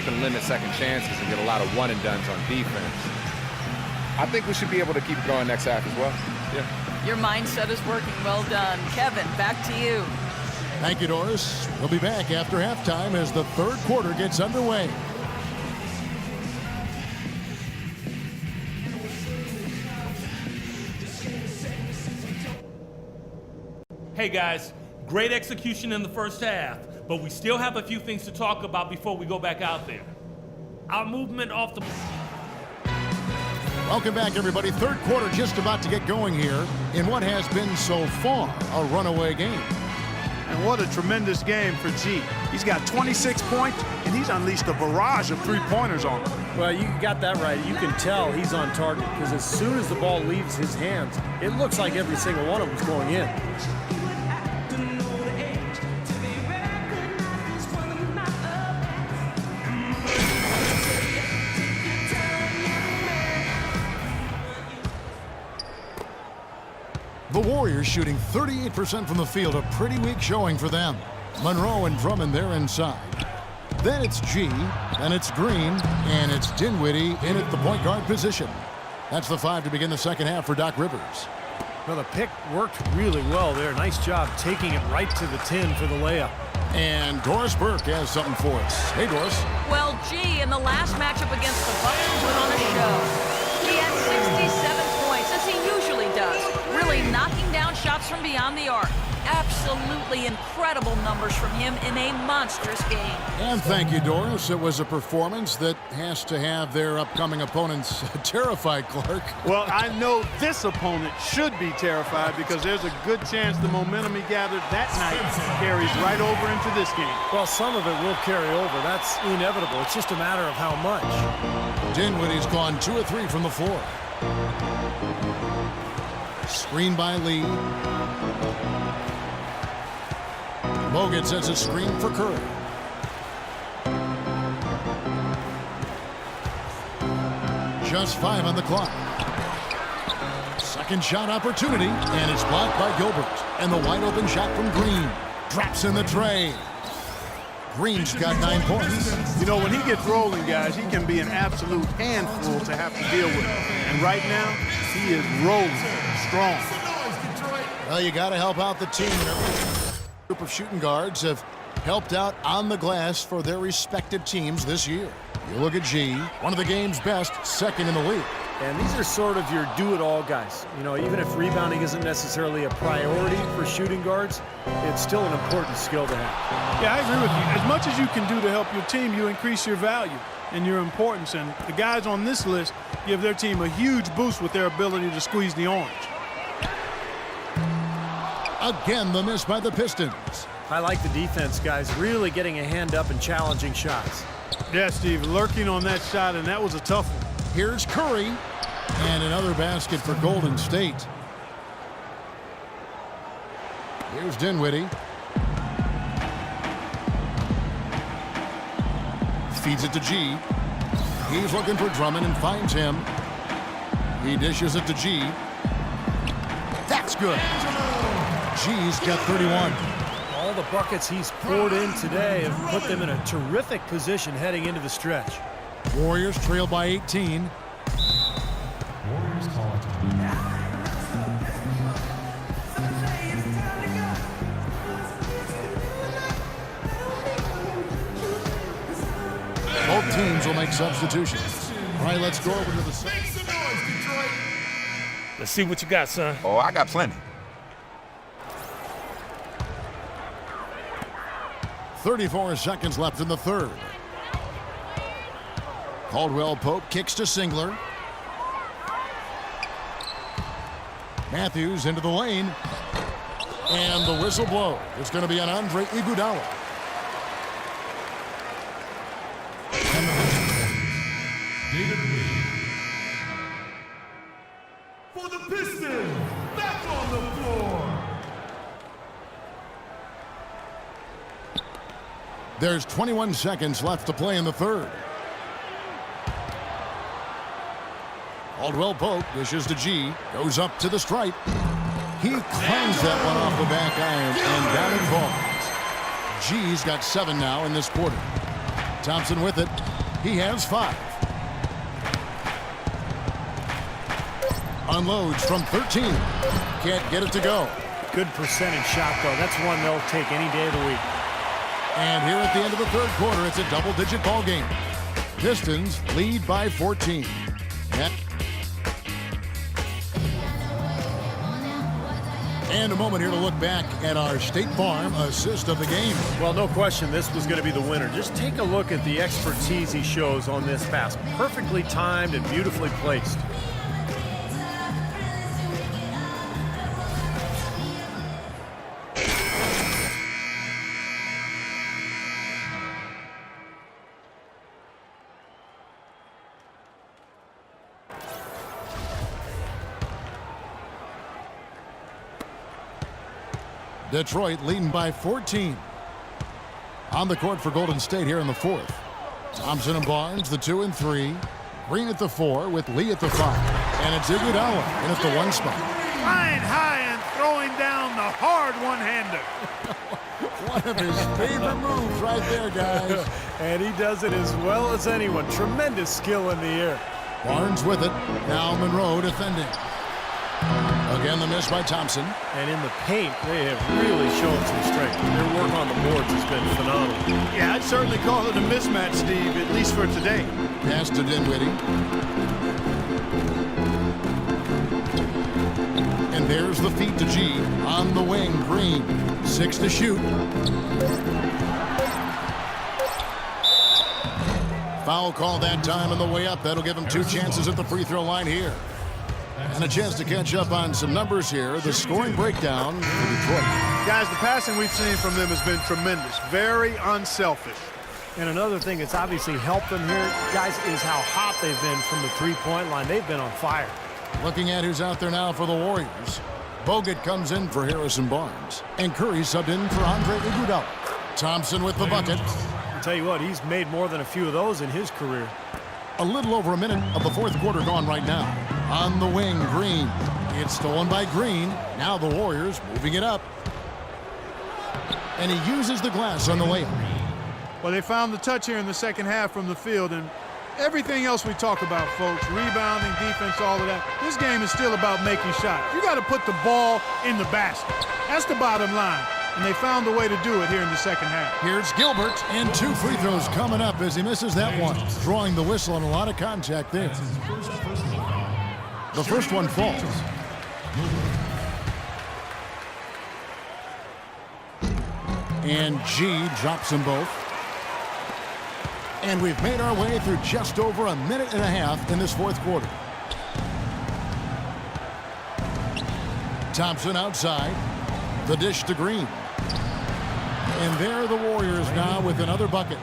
can limit second chances and get a lot of one-and-dones on defense. I think we should be able to keep going next half as well. Yeah. Your mindset is working. Well done. Kevin, back to you. Thank you, Doris. We'll be back after halftime as the third quarter gets underway. Hey guys, great execution in the first half, but we still have a few things to talk about before we go back out there. Our movement off the... Welcome back, everybody. Third quarter just about to get going here in what has been so far a runaway game. And what a tremendous game for G. He's got 26 points, and he's unleashed a barrage of three-pointers on him. Well, you got that right. You can tell he's on target because as soon as the ball leaves his hands, it looks like every single one of them is going in. The Warriors shooting 38% from the field, a pretty weak showing for them. Monroe and Drummond there inside. Then it's G, then it's Green, and it's Dinwiddie in at the point guard position. That's the 5 to begin the second half for Doc Rivers. Well, the pick worked really well there. Nice job taking it right to the 10 for the layup. And Doris Burke has something for us. Hey, Doris. Well, G, in the last matchup against the Bucks, put on a show. He had 67 points, as he usually does, really knocking down shots from beyond the arc. Absolutely incredible numbers from him in a monstrous game. And thank you, Doris. It was a performance that has to have their upcoming opponents terrified, Clark. Well, I know this opponent should be terrified because there's a good chance the momentum he gathered that night carries right over into this game. Well, some of it will carry over. That's inevitable. It's just a matter of how much. Dinwiddie's gone 2 of 3 from the floor. Screen by Lee. Bogut sets a screen for Curry. Just 5 on the clock. Second shot opportunity, and it's blocked by Gilbert. And the wide open shot from Green. Drops in the tray. Green's got 9 points. You know, when he gets rolling, guys, he can be an absolute handful to have to deal with. And right now, he is rolling strong. Well, you got to help out the team. Group of shooting guards have helped out on the glass for their respective teams this year. You look at G, one of the game's best, second in the league. And these are sort of your do-it-all guys. You know, even if rebounding isn't necessarily a priority for shooting guards, it's still an important skill to have. Yeah, I agree with you. As much as you can do to help your team, you increase your value and your importance. And the guys on this list give their team a huge boost with their ability to squeeze the orange. Again, the miss by the Pistons. I like the defense, guys, really getting a hand up and challenging shots. Yeah, Steve, lurking on that shot, and that was a tough one. Here's Curry, and another basket for Golden State. Here's Dinwiddie. Feeds it to G. He's looking for Drummond and finds him. He dishes it to G. That's good. G's got 31. All the buckets he's poured in today have put them in a terrific position heading into the stretch. Warriors trail by 18. Warriors call it. Both teams will make substitutions. All right, let's go over to the... Let's see what you got, son. Oh, I got plenty. 34 seconds left in the third. Caldwell Pope kicks to Singler. Matthews into the lane. And the whistle blows. It's going to be on Andre Iguodala. David Lee. For the Pistons, back on the floor. There's 21 seconds left to play in the third. Caldwell Pope dishes to G. Goes up to the stripe. He cleans that one off the back iron and down it falls. G's got 7 now in this quarter. Thompson with it. He has 5. Unloads from 13. Can't get it to go. Good percentage shot, though. That's one they'll take any day of the week. And here at the end of the third quarter, it's a double-digit ball game. Pistons lead by 14. And a moment here to look back at our State Farm assist of the game. Well, no question this was going to be the winner. Just take a look at the expertise he shows on this pass. Perfectly timed and beautifully placed. Detroit leading by 14. On the court for Golden State here in the fourth. Thompson and Barnes, the 2 and 3. Green at the 4 with Lee at the 5. And it's Iguodala in at the 1 spot. Flying high and throwing down the hard one-hander. One of his favorite moves right there, guys. And he does it as well as anyone. Tremendous skill in the air. Barnes with it. Now Monroe defending. Again, the miss by Thompson. And in the paint, they have really shown some strength. Their work on the boards has been phenomenal. Yeah, I'd certainly call it a mismatch, Steve, at least for today. Pass to Dinwiddie. And there's the feed to G. On the wing, Green. 6 to shoot. Foul call that time on the way up. That'll give him 2 chances at the free throw line here. And a chance to catch up on some numbers here. The scoring breakdown for Detroit. Guys, the passing we've seen from them has been tremendous. Very unselfish. And another thing that's obviously helped them here, guys, is how hot they've been from the three-point line. They've been on fire. Looking at who's out there now for the Warriors. Bogut comes in for Harrison Barnes. And Curry subbed in for Andre Iguodala. Thompson with the bucket. I'll tell you what, he's made more than a few of those in his career. A little over a minute of the fourth quarter gone right now. On the wing, Green. It's stolen by Green. Now the Warriors moving it up. And he uses the glass on the layup. Well, they found the touch here in the second half from the field, and everything else we talk about, folks, rebounding, defense, all of that, this game is still about making shots. You got to put the ball in the basket. That's the bottom line. And they found a way to do it here in the second half. Here's Gilbert, and 2 free throws coming up as he misses that one. Drawing the whistle and a lot of contact there. The first one falls. And G drops them both. And we've made our way through just over a minute and a half in this fourth quarter. Thompson outside. The dish to Green. And there are the Warriors now with another bucket.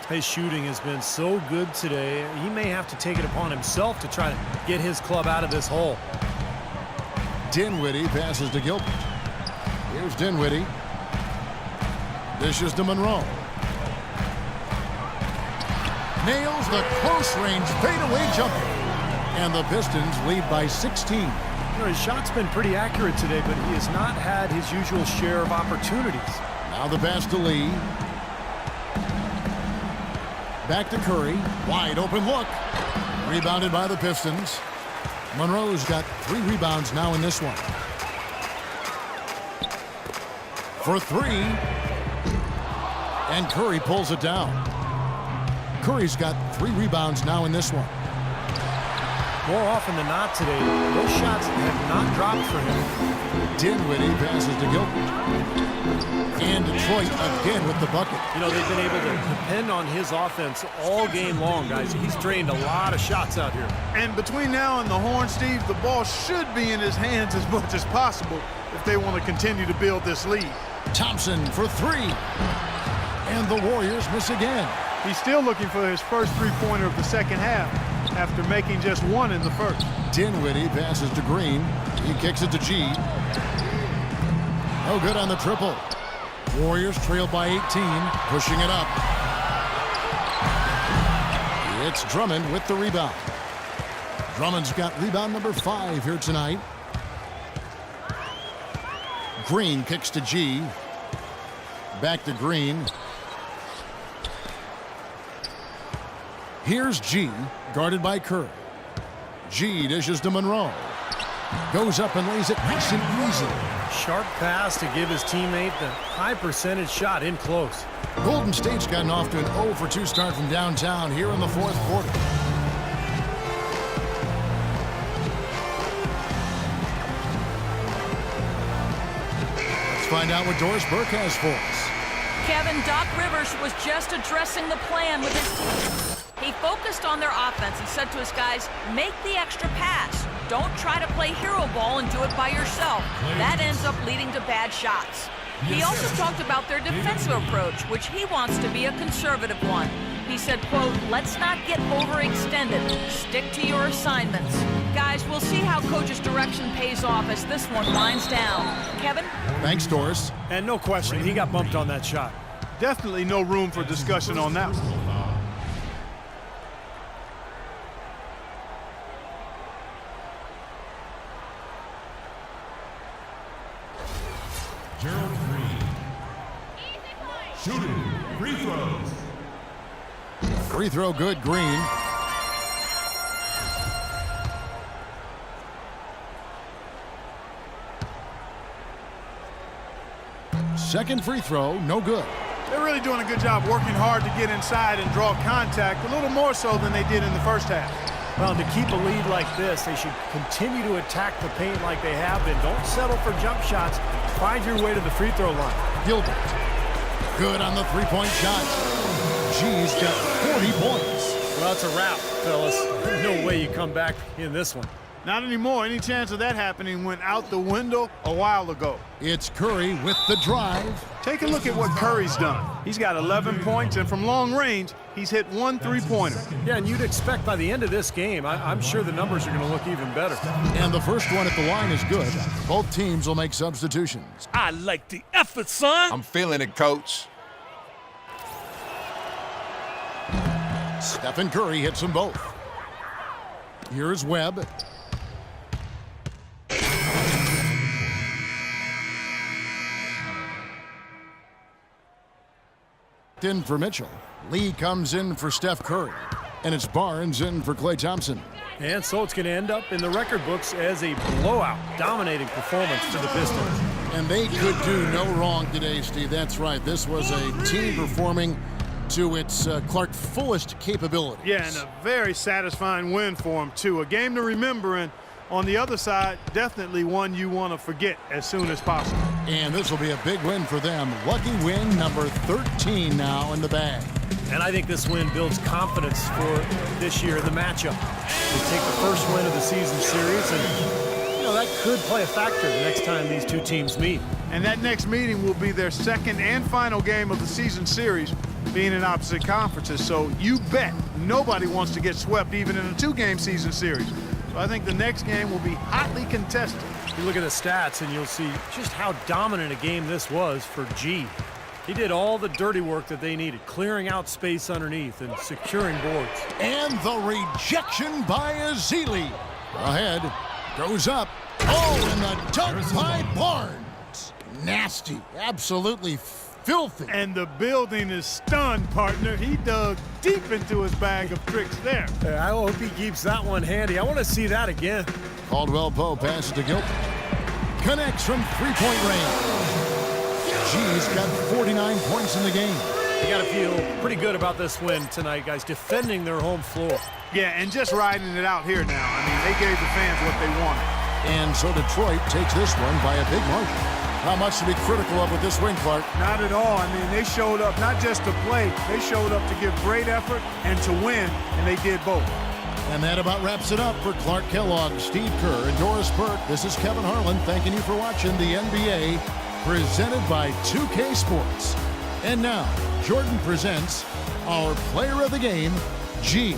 His shooting has been so good today. He may have to take it upon himself to try to get his club out of this hole. Dinwiddie passes to Gilbert. Here's Dinwiddie. Dishes to Monroe. Nails the close-range fadeaway jumper. And the Pistons lead by 16. You know, his shot's been pretty accurate today, but he has not had his usual share of opportunities. Now the pass to Lee. Back to Curry. Wide open look. Rebounded by the Pistons. Monroe's got 3 rebounds now in this one. For 3. And Curry pulls it down. Curry's got 3 rebounds now in this one. More often than not today, those shots have not dropped for him. Dinwiddie passes to Gilbert. And Detroit again with the bucket. You know, they've been able to depend on his offense all game long, guys. He's drained a lot of shots out here. And between now and the horn, Steve, the ball should be in his hands as much as possible if they want to continue to build this lead. Thompson for 3. And the Warriors miss again. He's still looking for his first three-pointer of the second half after making just 1 in the first. Dinwiddie passes to Green. He kicks it to G. No good on the triple. Warriors trail by 18, pushing it up. It's Drummond with the rebound. Drummond's got rebound number 5 here tonight. Green kicks to G. Back to Green. Here's G, guarded by Curry. G dishes to Monroe. Goes up and lays it nice and easy. Sharp pass to give his teammate the high percentage shot in close. Golden State's gotten off to an 0 for 2 start from downtown here in the fourth quarter. Let's find out what Doris Burke has for us. Kevin, Doc Rivers was just addressing the plan with his team. He focused on their offense and said to his guys, make the extra pass. Don't try to play hero ball and do it by yourself. That ends up leading to bad shots. He also talked about their defensive approach, which he wants to be a conservative one. He said, quote, let's not get overextended. Stick to your assignments. Guys, we'll see how Coach's direction pays off as this one winds down. Kevin? Thanks, Doris. And no question, he got bumped on that shot. Definitely no room for discussion on that one. Gerald Green. Shooting. Free throws. Free throw good, Green. Second free throw, no good. They're really doing a good job working hard to get inside and draw contact, a little more so than they did in the first half. Well, to keep a lead like this, they should continue to attack the paint like they have been. Don't settle for jump shots. Find your way to the free throw line. Gilbert. Good on the three-point shot. G's got 40 points. Well, it's a wrap, fellas. There's no way you come back in this one. Not anymore. Any chance of that happening went out the window a while ago. It's Curry with the drive. Take a look at what Curry's done. He's got 11 points, and from long range, he's hit 1 3-pointer. Yeah, and you'd expect by the end of this game, I'm sure the numbers are going to look even better. And the first one at the line is good. Both teams will make substitutions. I like the effort, son. I'm feeling it, Coach. Stephen Curry hits them both. Here's Webb. In for Mitchell. Lee comes in for Steph Curry. And it's Barnes in for Klay Thompson. And so it's going to end up in the record books as a blowout, dominating performance for the Pistons. And they could do no wrong today, Steve. That's right. This was a team performing to its Clark fullest capabilities. Yeah, and a very satisfying win for him, too. A game to remember, and on the other side, definitely one you want to forget as soon as possible. And this will be a big win for them. Lucky win number 13 now in the bag. And I think this win builds confidence for this year in the matchup. They take the first win of the season series, and, you know, that could play a factor the next time these two teams meet. And that next meeting will be their second and final game of the season series, being in opposite conferences. So you bet nobody wants to get swept even in a 2-game season series. So I think the next game will be hotly contested. You look at the stats and you'll see just how dominant a game this was for G. He did all the dirty work that they needed, clearing out space underneath and securing boards. And the rejection by Azili. Ahead, goes up. Oh, and the dunk by Barnes. Nasty, absolutely filthy. And the building is stunned, partner. He dug deep into his bag of tricks there. I hope he keeps that one handy. I want to see that again. Caldwell Pope passes to Gilbert. Connects from three-point range. G's got 49 points in the game. You got to feel pretty good about this win tonight, guys, defending their home floor. Yeah, and just riding it out here now. I mean, they gave the fans what they wanted. And so Detroit takes this one by a big margin. Not much to be critical of with this win, Clark. Not at all. I mean, they showed up not just to play. They showed up to give great effort and to win, and they did both. And that about wraps it up for Clark Kellogg, Steve Kerr, and Doris Burke. This is Kevin Harlan thanking you for watching the NBA presented by 2K Sports. And now, Jordan presents our player of the game, G.